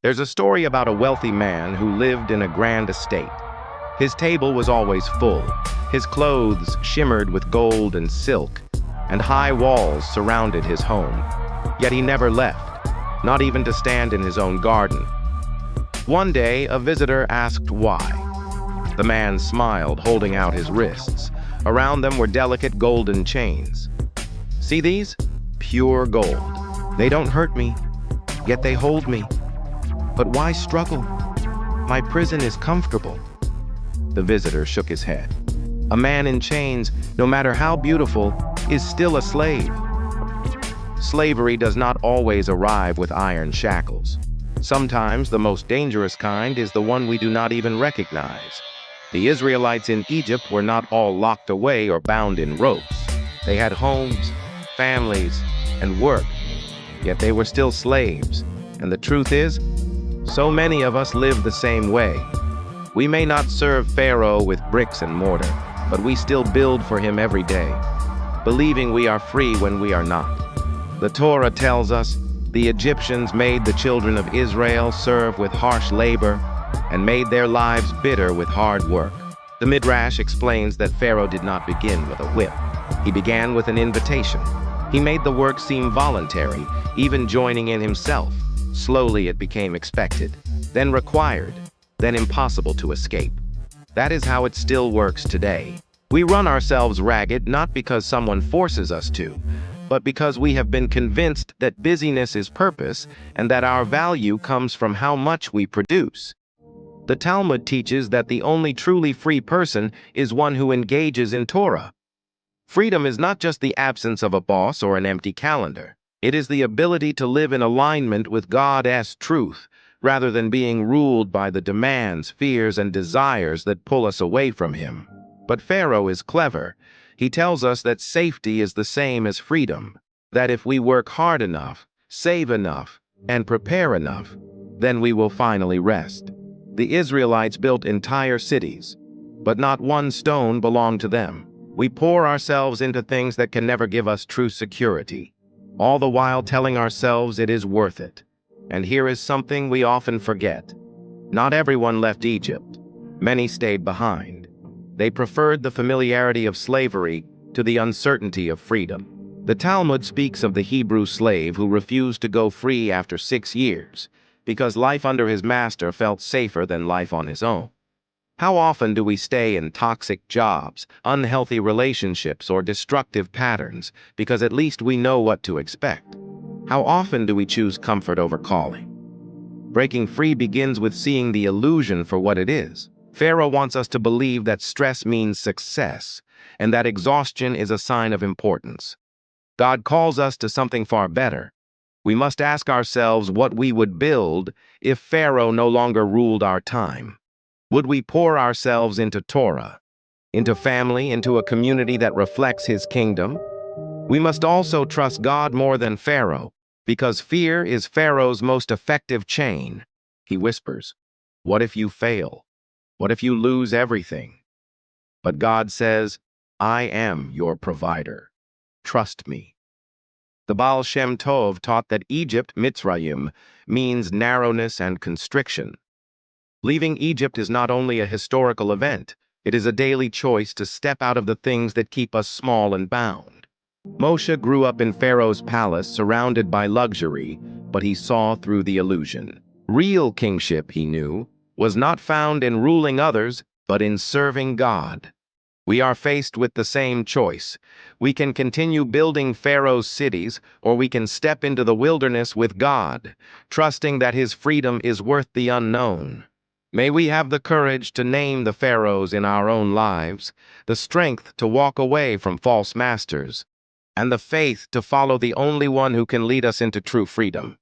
There's a story about a wealthy man who lived in a grand estate. His table was always full. His clothes shimmered with gold and silk, and high walls surrounded his home. Yet he never left, not even to stand in his own garden. One day, a visitor asked why. The man smiled, holding out his wrists. Around them were delicate golden chains. "See these? Pure gold. They don't hurt me, yet they hold me. But why struggle? My prison is comfortable." The visitor shook his head. A man in chains, no matter how beautiful, is still a slave. Slavery does not always arrive with iron shackles. Sometimes the most dangerous kind is the one we do not even recognize. The Israelites in Egypt were not all locked away or bound in ropes. They had homes, families, and work, yet they were still slaves. And the truth is, so many of us live the same way. We may not serve Pharaoh with bricks and mortar, but we still build for him every day, believing we are free when we are not. The Torah tells us the Egyptians made the children of Israel serve with harsh labor and made their lives bitter with hard work. The Midrash explains that Pharaoh did not begin with a whip. He began with an invitation. He made the work seem voluntary, even joining in himself. Slowly it became expected, then required, then impossible to escape. That is how it still works today. We run ourselves ragged not because someone forces us to, but because we have been convinced that busyness is purpose and that our value comes from how much we produce. The Talmud teaches that the only truly free person is one who engages in Torah. Freedom is not just the absence of a boss or an empty calendar. It is the ability to live in alignment with God's truth, rather than being ruled by the demands, fears, and desires that pull us away from Him. But Pharaoh is clever. He tells us that safety is the same as freedom, that if we work hard enough, save enough, and prepare enough, then we will finally rest. The Israelites built entire cities, but not one stone belonged to them. We pour ourselves into things that can never give us true security, all the while telling ourselves it is worth it. And here is something we often forget. Not everyone left Egypt. Many stayed behind. They preferred the familiarity of slavery to the uncertainty of freedom. The Talmud speaks of the Hebrew slave who refused to go free after 6 years, because life under his master felt safer than life on his own. How often do we stay in toxic jobs, unhealthy relationships, or destructive patterns because at least we know what to expect? How often do we choose comfort over calling? Breaking free begins with seeing the illusion for what it is. Pharaoh wants us to believe that stress means success, and that exhaustion is a sign of importance. God calls us to something far better. We must ask ourselves what we would build if Pharaoh no longer ruled our time. Would we pour ourselves into Torah, into family, into a community that reflects His kingdom? We must also trust God more than Pharaoh, because fear is Pharaoh's most effective chain. He whispers, "What if you fail? What if you lose everything?" But God says, "I am your provider. Trust me." The Baal Shem Tov taught that Egypt, Mitzrayim, means narrowness and constriction. Leaving Egypt is not only a historical event, it is a daily choice to step out of the things that keep us small and bound. Moshe grew up in Pharaoh's palace surrounded by luxury, but he saw through the illusion. Real kingship, he knew, was not found in ruling others, but in serving God. We are faced with the same choice. We can continue building Pharaoh's cities, or we can step into the wilderness with God, trusting that His freedom is worth the unknown. May we have the courage to name the pharaohs in our own lives, the strength to walk away from false masters, and the faith to follow the only one who can lead us into true freedom.